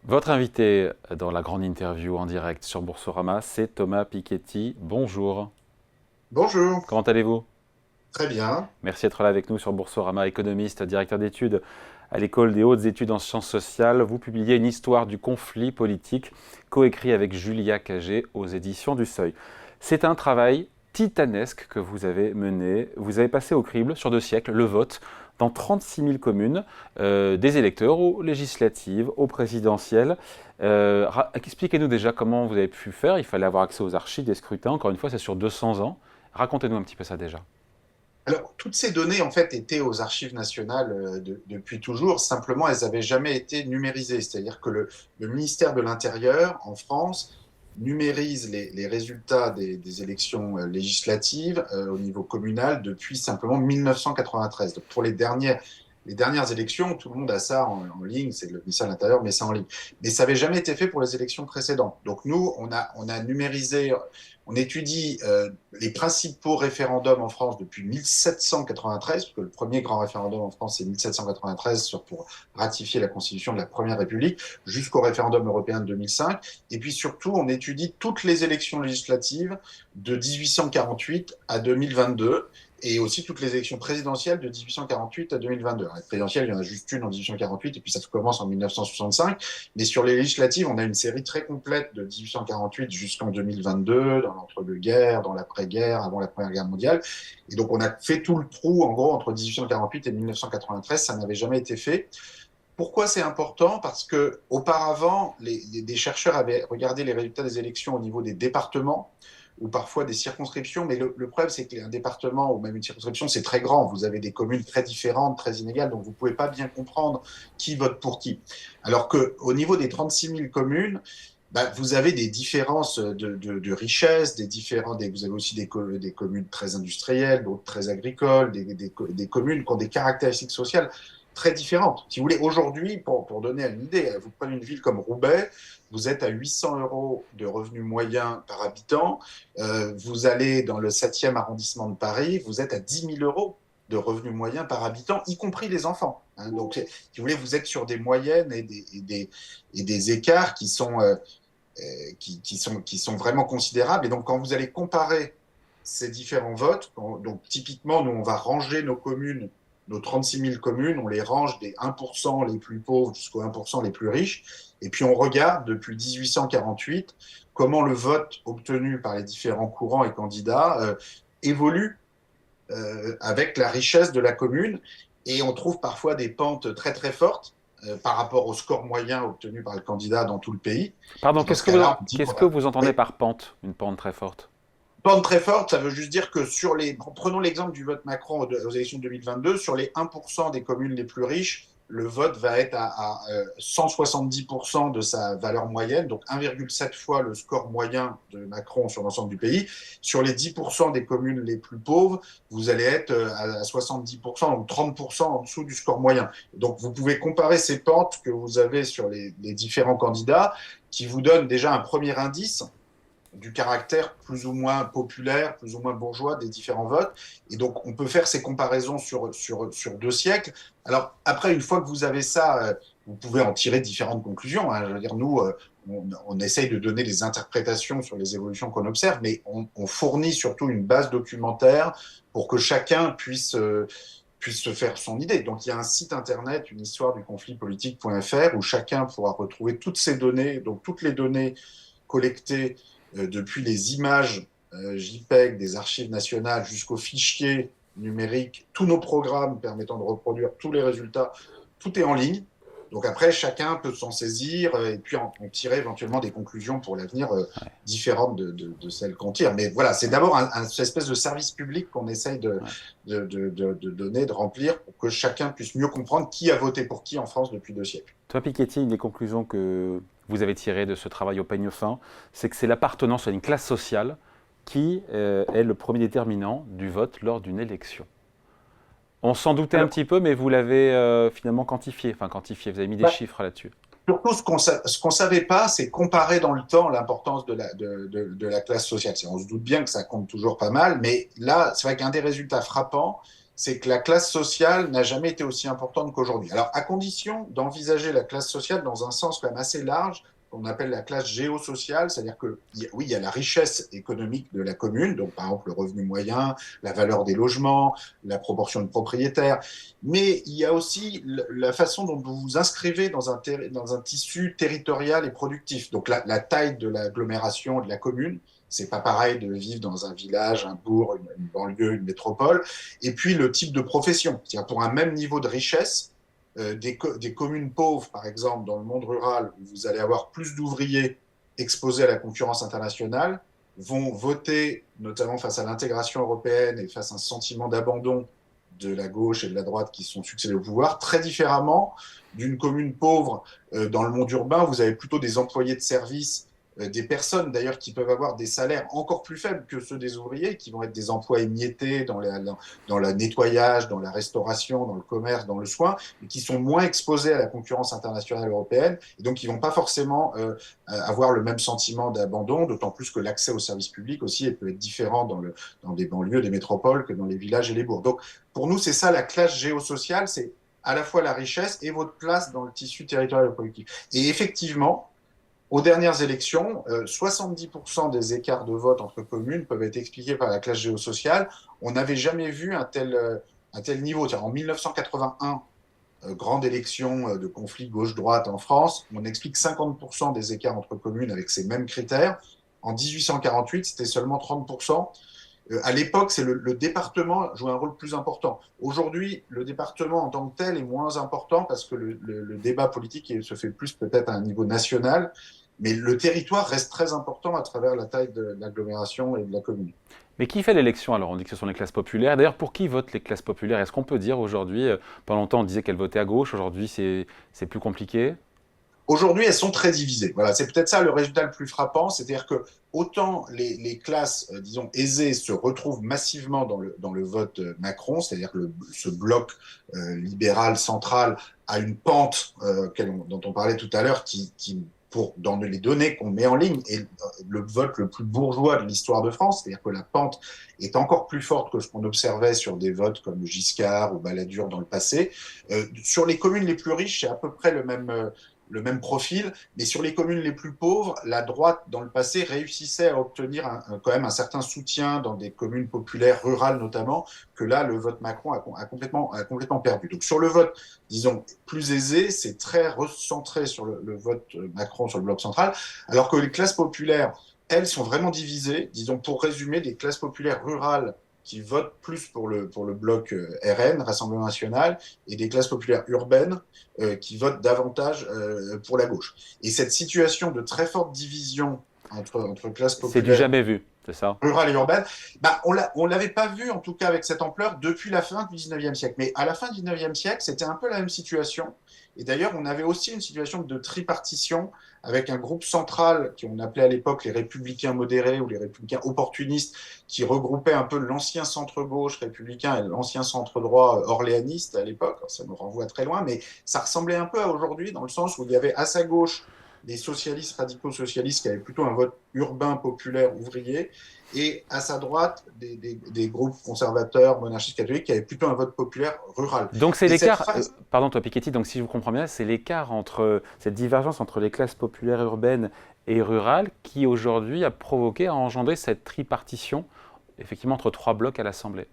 Votre invité dans la grande interview en direct sur Boursorama, c'est Thomas Piketty. Bonjour. Bonjour, Comment allez-vous? très bien. Merci d'être là avec nous sur Boursorama, économiste, directeur d'études à l'École des hautes études en sciences sociales. Vous publiez une histoire du conflit politique, coécrit avec Julia Cagé aux éditions du Seuil. C'est un travail titanesque que vous avez mené. Vous avez passé au crible, sur 2 siècles, le vote dans 36 000 communes, des électeurs aux législatives, aux présidentielles. Expliquez-nous déjà comment vous avez pu faire. Il fallait avoir accès aux archives des scrutins. Encore une fois, c'est sur 200 ans. Racontez-nous un petit peu ça déjà. Alors, toutes ces données, en fait, étaient aux archives nationales depuis toujours. Simplement, elles n'avaient jamais été numérisées. C'est-à-dire que le ministère de l'Intérieur, en France, numérise les résultats des élections législatives au niveau communal depuis simplement 1993. Donc, pour les dernières élections, tout le monde a ça en ligne, c'est le ministère de l'Intérieur met ça en ligne. Mais ça n'avait jamais été fait pour les élections précédentes. Donc, nous, on a numérisé, on étudie les principaux référendums en France depuis 1793, parce que le premier grand référendum en France, c'est 1793 pour ratifier la Constitution de la Première République, jusqu'au référendum européen de 2005. Et puis surtout, on étudie toutes les élections législatives de 1848 à 2022 et aussi toutes les élections présidentielles de 1848 à 2022. Les présidentielles, il y en a juste une en 1848 et puis ça commence en 1965. Mais sur les législatives, on a une série très complète de 1848 jusqu'en 2022, dans l'entre-deux-guerres, dans l'après-guerre, avant la Première Guerre mondiale. Et donc on a fait tout le trou, en gros, entre 1848 et 1993. Ça n'avait jamais été fait. Pourquoi c'est important? Parce que auparavant, des chercheurs avaient regardé les résultats des élections au niveau des départements ou parfois des circonscriptions, mais le problème, c'est qu'un département ou même une circonscription, c'est très grand. Vous avez des communes très différentes, très inégales, donc vous ne pouvez pas bien comprendre qui vote pour qui. Alors qu'au niveau des 36 000 communes, bah, vous avez des différences de richesse, vous avez aussi des communes très industrielles, d'autres très agricoles, des communes qui ont des caractéristiques sociales très différentes. Si vous voulez, aujourd'hui, pour donner une idée, vous prenez une ville comme Roubaix, vous êtes à 800 euros de revenu moyen par habitant, vous allez dans le 7e arrondissement de Paris, vous êtes à 10 000 euros de revenu moyen par habitant, y compris les enfants. Hein. Donc, si vous voulez, vous êtes sur des moyennes et des écarts qui sont vraiment considérables. Et donc, quand vous allez comparer ces différents votes, donc typiquement, nous, on va ranger nos communes, nos 36 000 communes, on les range des 1% les plus pauvres jusqu'aux 1% les plus riches. Et puis, on regarde depuis 1848 comment le vote obtenu par les différents courants et candidats évolue avec la richesse de la commune. Et on trouve parfois des pentes très, très fortes par rapport au score moyen obtenu par le candidat dans tout le pays. Pardon, Et dans ce cas-là, on dit, qu'est-ce que voilà, vous entendez oui, par pente? Une pente très forte. pente très forte, ça veut juste dire que prenons l'exemple du vote Macron aux élections de 2022, sur les 1% des communes les plus riches, le vote va être à 170% de sa valeur moyenne, donc 1,7 fois le score moyen de Macron sur l'ensemble du pays. Sur les 10% des communes les plus pauvres, vous allez être à 70%, donc 30% en dessous du score moyen. Donc vous pouvez comparer ces pentes que vous avez sur les différents candidats, qui vous donnent déjà un premier indice du caractère plus ou moins populaire, plus ou moins bourgeois des différents votes. Et donc, on peut faire ces comparaisons sur 2 siècles. Alors, après, une fois que vous avez ça, vous pouvez en tirer différentes conclusions. Hein. Je veux dire, nous, on essaye de donner des interprétations sur les évolutions qu'on observe, mais on fournit surtout une base documentaire pour que chacun puisse se faire son idée. Donc, il y a un site internet, une histoire du conflit politique.fr, où chacun pourra retrouver toutes ces données, donc toutes les données collectées depuis les images JPEG des archives nationales jusqu'aux fichiers numériques, tous nos programmes permettant de reproduire tous les résultats, tout est en ligne. Donc après, chacun peut s'en saisir et puis en tirer éventuellement des conclusions pour l'avenir Ouais, différentes de celles qu'on tire. Mais voilà, c'est d'abord un espèce de service public qu'on essaye ouais. de donner, de remplir pour que chacun puisse mieux comprendre qui a voté pour qui en France depuis 2 siècles. Toi, Piketty, une des conclusions que vous avez tirées de ce travail au peigne fin, c'est que c'est l'appartenance à une classe sociale qui est le premier déterminant du vote lors d'une élection. On s'en doutait un Alors, petit peu, mais vous l'avez finalement quantifié. Enfin, quantifié, vous avez mis des bah, chiffres là-dessus. surtout, ce qu'on savait pas, c'est comparer dans le temps l'importance de la classe sociale. On se doute bien que ça compte toujours pas mal, mais là, c'est vrai qu'un des résultats frappants, c'est que la classe sociale n'a jamais été aussi importante qu'aujourd'hui. Alors, à condition d'envisager la classe sociale dans un sens quand même assez large, qu'on appelle la classe géosociale, c'est-à-dire que oui, il y a la richesse économique de la commune, donc par exemple le revenu moyen, la valeur des logements, la proportion de propriétaires, mais il y a aussi la façon dont vous vous inscrivez dans un tissu territorial et productif. Donc la taille de l'agglomération, de la commune, c'est pas pareil de vivre dans un village, un bourg, une banlieue, une métropole. Et puis le type de profession, c'est-à-dire pour un même niveau de richesse, des communes pauvres, par exemple, dans le monde rural, où vous allez avoir plus d'ouvriers exposés à la concurrence internationale, vont voter, notamment face à l'intégration européenne et face à un sentiment d'abandon de la gauche et de la droite qui sont succédés au pouvoir, très différemment d'une commune pauvre dans le monde urbain. Vous avez plutôt des employés de service, des personnes d'ailleurs qui peuvent avoir des salaires encore plus faibles que ceux des ouvriers, qui vont être des emplois émiettés dans le nettoyage, dans la restauration, dans le commerce, dans le soin, et qui sont moins exposés à la concurrence internationale européenne, et donc qui ne vont pas forcément avoir le même sentiment d'abandon, d'autant plus que l'accès aux services publics aussi peut être différent dans des banlieues, des métropoles, que dans les villages et les bourgs. Donc pour nous, c'est ça la classe géosociale, c'est à la fois la richesse et votre place dans le tissu territorial et politique. Et effectivement, aux dernières élections, 70% des écarts de vote entre communes peuvent être expliqués par la classe géosociale. On n'avait jamais vu un tel niveau. En 1981, grande élection de conflit gauche-droite en France, on explique 50% des écarts entre communes avec ces mêmes critères. En 1848, c'était seulement 30%. À l'époque, c'est le département jouait un rôle plus important. Aujourd'hui, le département en tant que tel est moins important parce que le débat politique se fait plus peut-être à un niveau national, mais le territoire reste très important à travers la taille de l'agglomération et de la commune. Mais qui fait l'élection alors? On dit que ce sont les classes populaires. D'ailleurs, pour qui votent les classes populaires? Est-ce qu'on peut dire aujourd'hui, pendant longtemps on disait qu'elles votaient à gauche, aujourd'hui c'est plus compliqué? Aujourd'hui, elles sont très divisées. Voilà, c'est peut-être ça le résultat le plus frappant, c'est-à-dire que autant les classes, disons, aisées se retrouvent massivement dans le vote Macron, c'est-à-dire que ce bloc libéral central a une pente dont on parlait tout à l'heure dans les données qu'on met en ligne, est le vote le plus bourgeois de l'histoire de France, c'est-à-dire que la pente est encore plus forte que ce qu'on observait sur des votes comme Giscard ou Balladur dans le passé. Sur les communes les plus riches, c'est à peu près le même profil, mais sur les communes les plus pauvres, la droite, dans le passé, réussissait à obtenir quand même un certain soutien dans des communes populaires, rurales notamment, que là, le vote Macron a complètement perdu. Donc sur le vote, disons, plus aisé, c'est très recentré sur le vote Macron, sur le bloc central, alors que les classes populaires, elles, sont vraiment divisées, disons, pour résumer, des classes populaires rurales qui votent plus pour le bloc RN, Rassemblement National, et des classes populaires urbaines qui votent davantage pour la gauche. Et cette situation de très forte division entre classes C'est du populaires jamais vu, c'est ça? rurales et urbaines, bah, on l'avait pas vu, en tout cas avec cette ampleur, depuis la fin du 19e siècle. Mais à la fin du 19e siècle, c'était un peu la même situation. Et d'ailleurs, on avait aussi une situation de tripartition avec un groupe central qu'on appelait à l'époque les républicains modérés ou les républicains opportunistes, qui regroupait un peu l'ancien centre-gauche républicain et l'ancien centre-droit orléaniste à l'époque. Ça nous renvoie très loin, mais ça ressemblait un peu à aujourd'hui dans le sens où il y avait à sa gauche des socialistes, radicaux socialistes qui avaient plutôt un vote urbain, populaire, ouvrier, et à sa droite, des groupes conservateurs, monarchistes, catholiques qui avaient plutôt un vote populaire rural. Donc c'est Et cette l'écart, phase, pardon toi Piketty, donc si je vous comprends bien, c'est l'écart entre cette divergence entre les classes populaires urbaines et rurales qui aujourd'hui a provoqué, a engendré cette tripartition, effectivement entre trois blocs à l'Assemblée.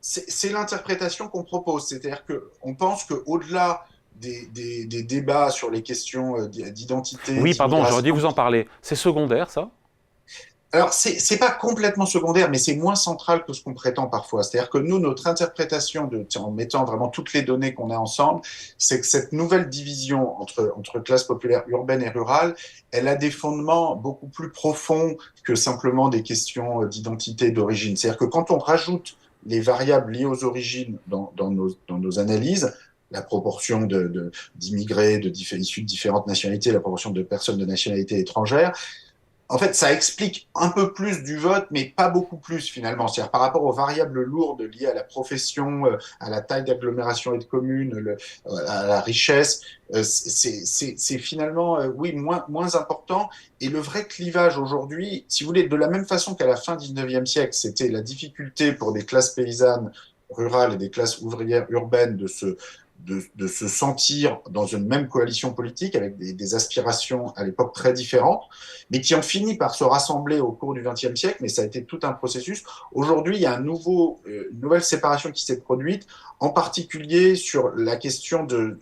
c'est l'interprétation qu'on propose, c'est-à-dire qu'on pense qu'au-delà des débats sur les questions d'identité, Oui, pardon, j'aurais dû d'immigration. vous en parler. C'est secondaire ça? Alors, c'est pas complètement secondaire, mais c'est moins central que ce qu'on prétend parfois. C'est-à-dire que nous, notre interprétation, en mettant vraiment toutes les données qu'on a ensemble, c'est que cette nouvelle division entre classes populaires urbaines et rurales, elle a des fondements beaucoup plus profonds que simplement des questions d'identité, d'origine. C'est-à-dire que quand on rajoute les variables liées aux origines dans nos analyses, la proportion d'immigrés issus de différentes nationalités, la proportion de personnes de nationalité étrangère, en fait, ça explique un peu plus du vote, mais pas beaucoup plus finalement. C'est-à-dire par rapport aux variables lourdes liées à la profession, à la taille d'agglomération et de commune, à la richesse, c'est finalement, oui, moins important. Et le vrai clivage aujourd'hui, si vous voulez, de la même façon qu'à la fin du 19e siècle, c'était la difficulté pour des classes paysannes rurales et des classes ouvrières urbaines de se sentir dans une même coalition politique avec des aspirations à l'époque très différentes, mais qui ont fini par se rassembler au cours du XXe siècle, mais ça a été tout un processus. Aujourd'hui, il y a une nouvelle séparation qui s'est produite, en particulier sur la question de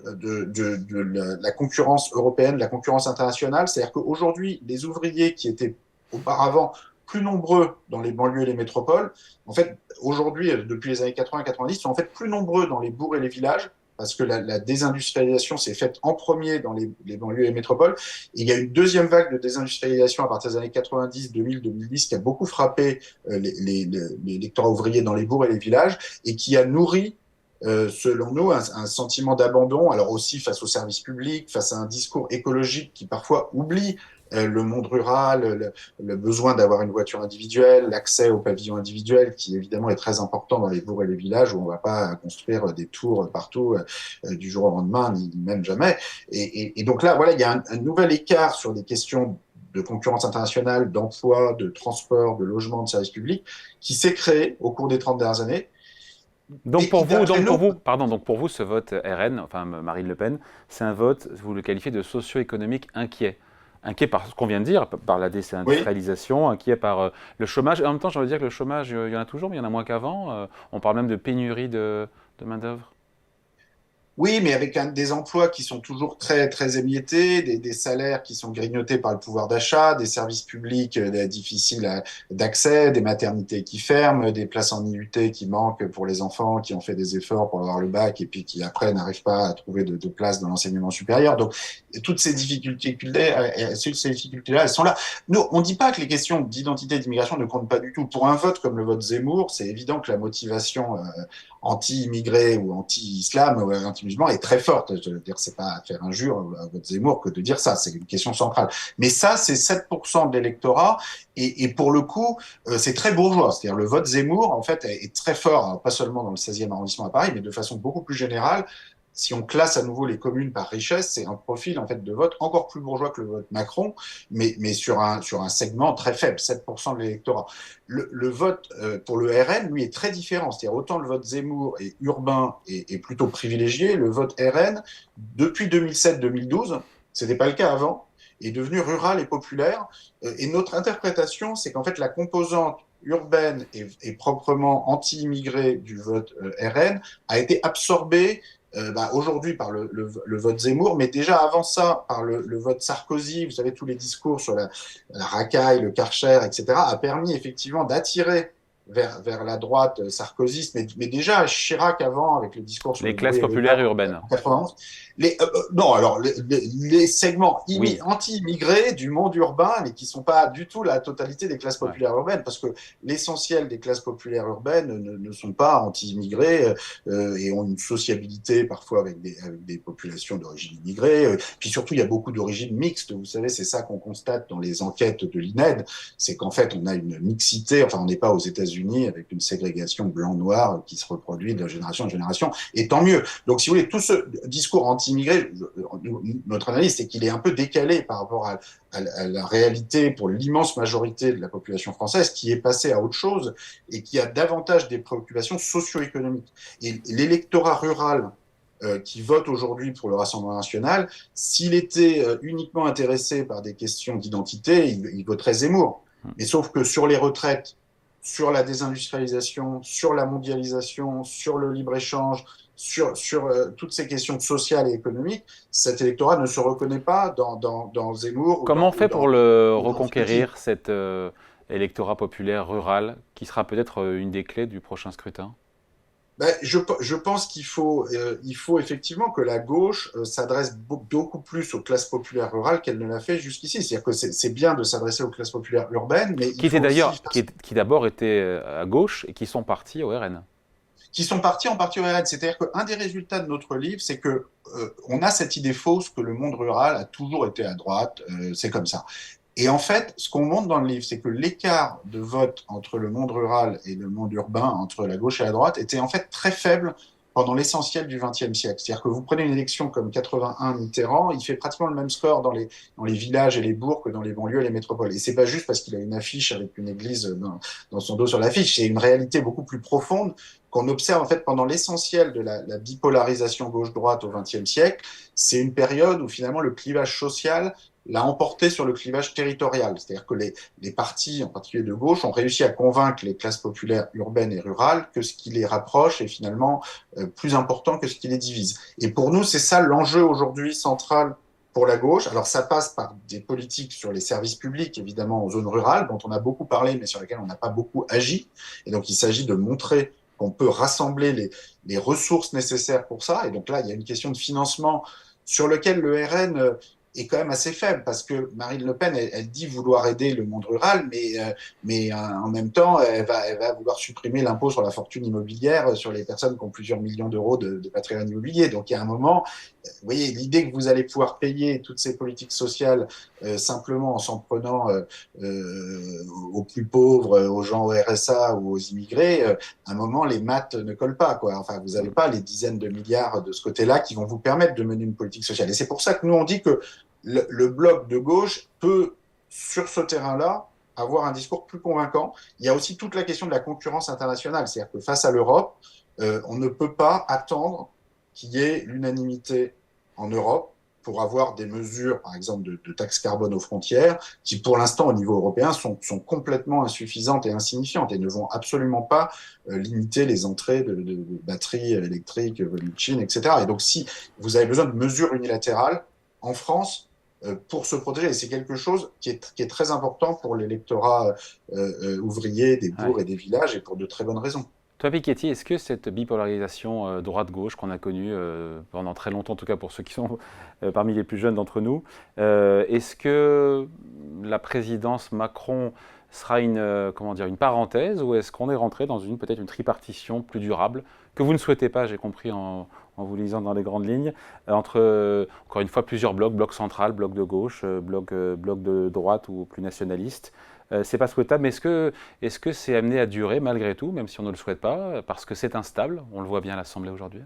la concurrence européenne, de la concurrence internationale. C'est-à-dire qu'aujourd'hui, les ouvriers qui étaient auparavant plus nombreux dans les banlieues et les métropoles, en fait, aujourd'hui, depuis les années 80-90, sont en fait plus nombreux dans les bourgs et les villages, parce que la désindustrialisation s'est faite en premier dans les banlieues et les métropoles. Et il y a une deuxième vague de désindustrialisation à partir des années 90, 2000, 2010 qui a beaucoup frappé l'électorat ouvrier dans les bourgs et les villages et qui a nourri selon nous, un sentiment d'abandon, alors aussi face aux services publics, face à un discours écologique qui parfois oublie le monde rural, le besoin d'avoir une voiture individuelle, l'accès au pavillon individuel, qui évidemment est très important dans les bourgs et les villages où on ne va pas construire des tours partout du jour au lendemain, ni même jamais. Et donc là, voilà, il y a un nouvel écart sur des questions de concurrence internationale, d'emploi, de transport, de logement, de services publics, qui s'est créé au cours des 30 dernières années. Donc pour vous, ce vote RN, enfin Marine Le Pen, c'est un vote, vous le qualifiez de socio-économique inquiet. Inquiet par ce qu'on vient de dire, par la désindustrialisation, oui. Inquiet par le chômage. Et en même temps, j'ai envie de dire que le chômage, il y en a toujours, mais il y en a moins qu'avant. On parle même de pénurie de main-d'œuvre. Oui, mais avec des emplois qui sont toujours très, très émiettés, des salaires qui sont grignotés par le pouvoir d'achat, des services publics difficiles d'accès, des maternités qui ferment, des places en IUT qui manquent pour les enfants qui ont fait des efforts pour avoir le bac et puis qui après n'arrivent pas à trouver de place dans l'enseignement supérieur. Donc, toutes ces difficultés-là, elles sont là. Nous, on ne dit pas que les questions d'identité et d'immigration ne comptent pas du tout. Pour un vote comme le vote Zemmour, c'est évident que la motivation anti-immigré ou anti-islam ou anti-musulman est très forte. Je veux dire, c'est pas faire injure à votre Zemmour que de dire ça. C'est une question centrale. Mais ça, c'est 7% de l'électorat. Et pour le coup, c'est très bourgeois. C'est-à-dire, le vote Zemmour, en fait, est très fort, hein, pas seulement dans le 16e arrondissement à Paris, mais de façon beaucoup plus générale. Si on classe à nouveau les communes par richesse, c'est un profil en fait de vote encore plus bourgeois que le vote Macron, mais sur un segment très faible, 7% de l'électorat. Le vote pour le RN, lui, est très différent. C'est-à-dire autant le vote Zemmour est urbain et plutôt privilégié, le vote RN, depuis 2007-2012, ce n'était pas le cas avant, est devenu rural et populaire. Et notre interprétation, c'est qu'en fait la composante urbaine et proprement anti-immigrée du vote RN a été absorbée aujourd'hui par le vote Zemmour, mais déjà avant ça, par le vote Sarkozy, vous savez, tous les discours sur la racaille, le Karcher, etc., a permis effectivement d'attirer vers la droite sarkozyste, mais déjà Chirac avant, avec le discours sur les classes populaires et urbaines. En 91. Non, alors les segments oui. anti-immigrés du monde urbain, mais qui ne sont pas du tout la totalité des classes populaires urbaines, parce que l'essentiel des classes populaires urbaines ne sont pas anti-immigrés et ont une sociabilité parfois avec des populations d'origine immigrée. Puis surtout, il y a beaucoup d'origines mixtes. Vous savez, c'est ça qu'on constate dans les enquêtes de l'INED, c'est qu'en fait, on a une mixité, enfin, on n'est pas aux États-Unis avec une ségrégation blanc-noir qui se reproduit de génération en génération, et tant mieux. Donc, si vous voulez, tout ce discours anti-immigré, notre analyse, c'est qu'il est un peu décalé par rapport à la réalité pour l'immense majorité de la population française qui est passée à autre chose et qui a davantage des préoccupations socio-économiques. Et l'électorat rural qui vote aujourd'hui pour le Rassemblement national, s'il était uniquement intéressé par des questions d'identité, il voterait Zemmour. Mais sauf que sur les retraites, sur la désindustrialisation, sur la mondialisation, sur le libre-échange, sur toutes ces questions sociales et économiques, cet électorat ne se reconnaît pas dans Zemmour. Comment on fait pour le reconquérir, cet électorat populaire rural, qui sera peut-être une des clés du prochain scrutin ? Je pense qu'il faut effectivement que la gauche s'adresse beaucoup plus aux classes populaires rurales qu'elle ne l'a fait jusqu'ici. C'est-à-dire que c'est bien de s'adresser aux classes populaires urbaines, mais qui d'abord étaient à gauche et qui sont partis au RN. Qui sont partis en partie au RN. C'est-à-dire qu'un des résultats de notre livre, c'est que on a cette idée fausse que le monde rural a toujours été à droite. C'est comme ça. Et en fait, ce qu'on montre dans le livre, c'est que l'écart de vote entre le monde rural et le monde urbain, entre la gauche et la droite, était en fait très faible pendant l'essentiel du XXe siècle. C'est-à-dire que vous prenez une élection comme 81 Mitterrand, il fait pratiquement le même score dans les villages et les bourgs que dans les banlieues et les métropoles. Et c'est pas juste parce qu'il a une affiche avec une église dans son dos sur l'affiche, c'est une réalité beaucoup plus profonde qu'on observe en fait pendant l'essentiel de la bipolarisation gauche-droite au XXe siècle. C'est une période où finalement le clivage social l'a emporté sur le clivage territorial. C'est-à-dire que les partis, en particulier de gauche, ont réussi à convaincre les classes populaires urbaines et rurales que ce qui les rapproche est finalement plus important que ce qui les divise. Et pour nous, c'est ça l'enjeu aujourd'hui central pour la gauche. Alors ça passe par des politiques sur les services publics, évidemment en zone rurale, dont on a beaucoup parlé, mais sur lesquelles on n'a pas beaucoup agi. Et donc il s'agit de montrer qu'on peut rassembler les ressources nécessaires pour ça. Et donc là, il y a une question de financement sur lequel le RN est quand même assez faible, parce que Marine Le Pen, elle dit vouloir aider le monde rural, mais en même temps, elle va vouloir supprimer l'impôt sur la fortune immobilière sur les personnes qui ont plusieurs millions d'euros de patrimoine immobilier. Donc il y a un moment, vous voyez, l'idée que vous allez pouvoir payer toutes ces politiques sociales simplement en s'en prenant aux plus pauvres, aux gens au RSA ou aux immigrés, à un moment, les maths ne collent pas, quoi. Enfin, vous n'avez pas les dizaines de milliards de ce côté-là qui vont vous permettre de mener une politique sociale. Et c'est pour ça que nous, on dit que le bloc de gauche peut, sur ce terrain-là, avoir un discours plus convaincant. Il y a aussi toute la question de la concurrence internationale. C'est-à-dire que face à l'Europe, on ne peut pas attendre qu'il y ait l'unanimité en Europe pour avoir des mesures, par exemple, de taxes carbone aux frontières, qui, pour l'instant, au niveau européen, sont complètement insuffisantes et insignifiantes et ne vont absolument pas limiter les entrées de batteries électriques venues de Chine, etc. Et donc, si vous avez besoin de mesures unilatérales, en France, pour se protéger, et c'est quelque chose qui est très important pour l'électorat ouvrier des bourgs Ouais. et des villages, et pour de très bonnes raisons. Toi, Piketty, est-ce que cette bipolarisation droite-gauche qu'on a connue pendant très longtemps, en tout cas pour ceux qui sont parmi les plus jeunes d'entre nous, est-ce que la présidence Macron sera comment dire, une parenthèse, ou est-ce qu'on est rentré dans peut-être une tripartition plus durable, que vous ne souhaitez pas, j'ai compris en vous lisant dans les grandes lignes, entre, encore une fois, plusieurs blocs, bloc central, bloc de gauche, bloc de droite ou plus nationaliste. C'est pas souhaitable, mais est-ce que c'est amené à durer malgré tout, même si on ne le souhaite pas, parce que c'est instable? On le voit bien à l'Assemblée aujourd'hui.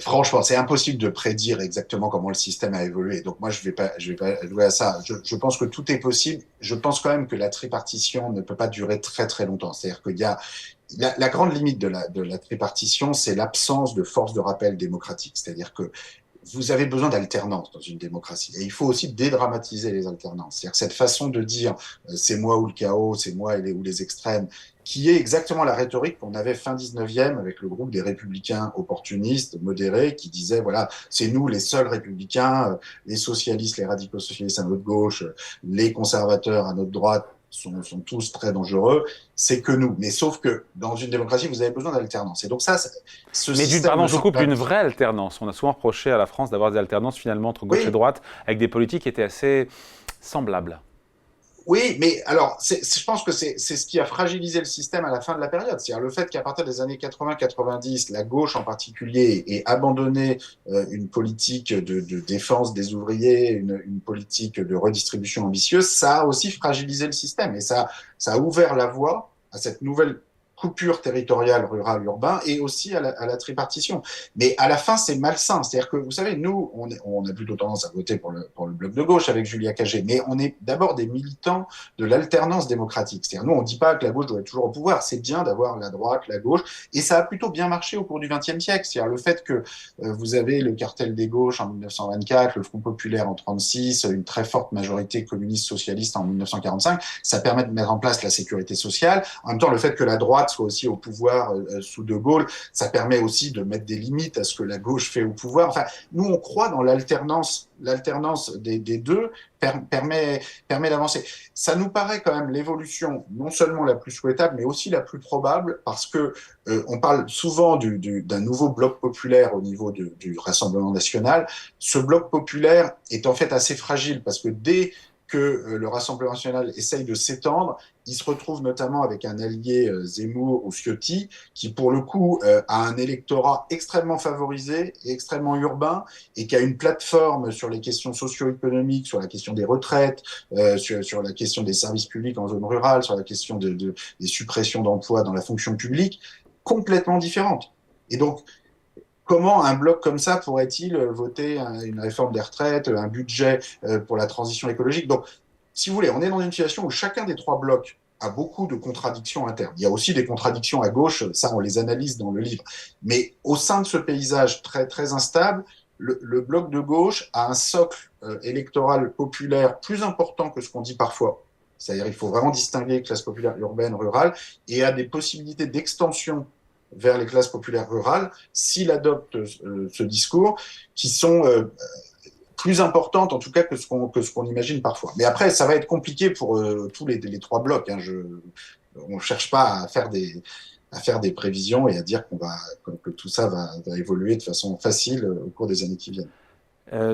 Franchement, c'est impossible de prédire exactement comment le système a évolué. Donc moi, je vais pas jouer à ça. Je pense que tout est possible. Je pense quand même que la tripartition ne peut pas durer très très longtemps. C'est-à-dire qu'il y a la grande limite de la tripartition, c'est l'absence de force de rappel démocratique. C'est-à-dire que vous avez besoin d'alternance dans une démocratie. Et il faut aussi dédramatiser les alternances. C'est-à-dire que cette façon de dire c'est moi ou le chaos, c'est moi ou les extrêmes, qui est exactement la rhétorique qu'on avait fin 19e avec le groupe des républicains opportunistes, modérés, qui disaient, voilà, c'est nous les seuls républicains, les socialistes, les radicaux socialistes à notre gauche, les conservateurs à notre droite, sont tous très dangereux, c'est que nous. Mais sauf que dans une démocratie, vous avez besoin d'alternance. Et donc ça, ce Mais système pardon, me je semble... coupe, d'une vraie alternance. On a souvent reproché à la France d'avoir des alternances finalement entre gauche et Oui, droite, avec des politiques qui étaient assez semblables. oui, mais alors, je pense que c'est ce qui a fragilisé le système à la fin de la période. C'est-à-dire le fait qu'à partir des années 80-90, la gauche en particulier ait abandonné une politique de défense des ouvriers, une politique de redistribution ambitieuse, ça a aussi fragilisé le système et ça a ouvert la voie à cette nouvelle coupure territoriale rural-urbain et aussi à la tripartition. Mais à la fin, c'est malsain. C'est-à-dire que, vous savez, nous, on a plutôt tendance à voter pour le bloc de gauche avec Julia Cagé, mais on est d'abord des militants de l'alternance démocratique. C'est-à-dire, nous, on ne dit pas que la gauche doit être toujours au pouvoir. C'est bien d'avoir la droite, la gauche, et ça a plutôt bien marché au cours du XXe siècle. C'est-à-dire le fait que vous avez le cartel des gauches en 1924, le Front populaire en 1936, une très forte majorité communiste socialiste en 1945, ça permet de mettre en place la sécurité sociale. En même temps, le fait que la droite soit aussi au pouvoir sous De Gaulle, ça permet aussi de mettre des limites à ce que la gauche fait au pouvoir. Enfin, nous, on croit dans l'alternance des deux permet d'avancer. Ça nous paraît quand même l'évolution non seulement la plus souhaitable, mais aussi la plus probable, parce que on parle souvent d'un nouveau bloc populaire au niveau du Rassemblement national. Ce bloc populaire est en fait assez fragile, parce que dès que le Rassemblement national essaye de s'étendre, il se retrouve notamment avec un allié Zemmour ou Ciotti, qui pour le coup a un électorat extrêmement favorisé et extrêmement urbain, et qui a une plateforme sur les questions socio-économiques, sur la question des retraites, sur la question des services publics en zone rurale, sur la question des suppressions d'emplois dans la fonction publique, complètement différente. Et donc, comment un bloc comme ça pourrait-il voter une réforme des retraites, un budget pour la transition écologique? Donc, si vous voulez, on est dans une situation où chacun des trois blocs a beaucoup de contradictions internes. Il y a aussi des contradictions à gauche, ça on les analyse dans le livre. Mais au sein de ce paysage très, très instable, le bloc de gauche a un socle électoral populaire plus important que ce qu'on dit parfois. C'est-à-dire qu'il faut vraiment distinguer classe populaire urbaine, rurale, et a des possibilités d'extension vers les classes populaires rurales s'il adopte ce discours, qui sont plus importantes en tout cas que ce qu'on imagine parfois. Mais après, ça va être compliqué pour tous les trois blocs. Hein. On ne cherche pas à faire des prévisions et à dire que tout ça va évoluer de façon facile au cours des années qui viennent.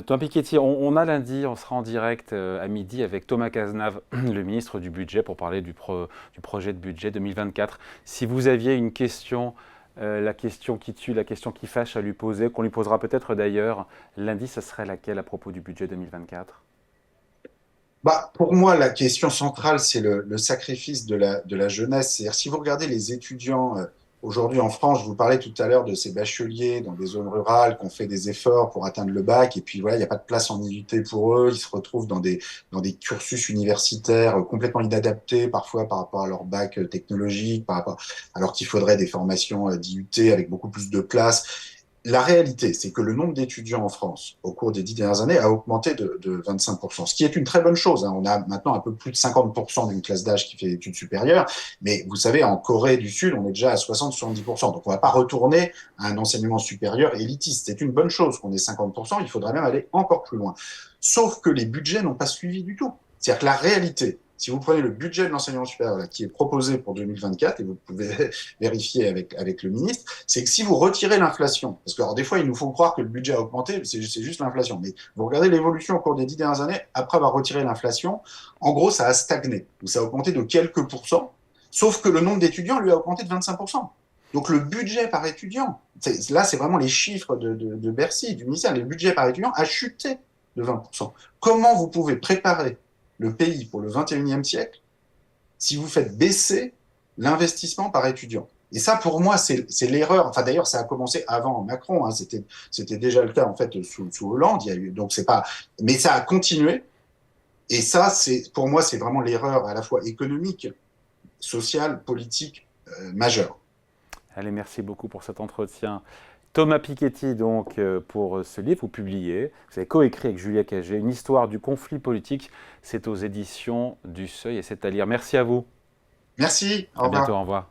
Thomas Piketty, on a lundi, on sera en direct à midi avec Thomas Cazenave, le ministre du Budget, pour parler du projet de budget 2024. Si vous aviez une question, la question qui tue, la question qui fâche à lui poser, qu'on lui posera peut-être d'ailleurs lundi, ça serait laquelle à propos du budget 2024? Bah, pour moi, la question centrale, c'est le sacrifice de la jeunesse. C'est-à-dire, si vous regardez les étudiants aujourd'hui en France, je vous parlais tout à l'heure de ces bacheliers dans des zones rurales qui ont fait des efforts pour atteindre le bac, et puis voilà, il n'y a pas de place en IUT pour eux, ils se retrouvent dans des cursus universitaires complètement inadaptés, parfois par rapport à leur bac technologique, alors qu'il faudrait des formations d'IUT avec beaucoup plus de place. La réalité, c'est que le nombre d'étudiants en France au cours des 10 dernières années a augmenté de 25%, ce qui est une très bonne chose. Hein. On a maintenant un peu plus de 50% d'une classe d'âge qui fait des études supérieures, mais vous savez, en Corée du Sud, on est déjà à 60-70%. Donc on ne va pas retourner à un enseignement supérieur élitiste. C'est une bonne chose qu'on ait 50%, il faudrait même aller encore plus loin. Sauf que les budgets n'ont pas suivi du tout. C'est-à-dire que la réalité, si vous prenez le budget de l'enseignement supérieur là, qui est proposé pour 2024, et vous pouvez vérifier avec le ministre, c'est que si vous retirez l'inflation, parce que alors, des fois, ils nous font croire que le budget a augmenté, c'est juste l'inflation, mais vous regardez l'évolution au cours des 10 dernières années, après avoir retiré l'inflation, en gros, ça a stagné, ou ça a augmenté de quelques pourcents, sauf que le nombre d'étudiants, lui, a augmenté de 25%. Donc le budget par étudiant, là, c'est vraiment les chiffres de Bercy, du ministère, le budget par étudiant a chuté de 20%. Comment vous pouvez préparer le pays pour le 21e siècle si vous faites baisser l'investissement par étudiant? Et ça, pour moi, c'est l'erreur. Enfin, d'ailleurs, ça a commencé avant Macron. Hein. C'était déjà le cas en fait sous Hollande. Il y a eu, donc c'est pas, mais ça a continué. Et ça, pour moi, c'est vraiment l'erreur à la fois économique, sociale, politique majeure. Allez, merci beaucoup pour cet entretien. Thomas Piketty, donc, pour ce livre, vous publiez, vous avez coécrit avec Julia Cagé, une histoire du conflit politique. C'est aux éditions du Seuil et c'est à lire. Merci à vous. Merci. Au À bientôt, revoir. au revoir.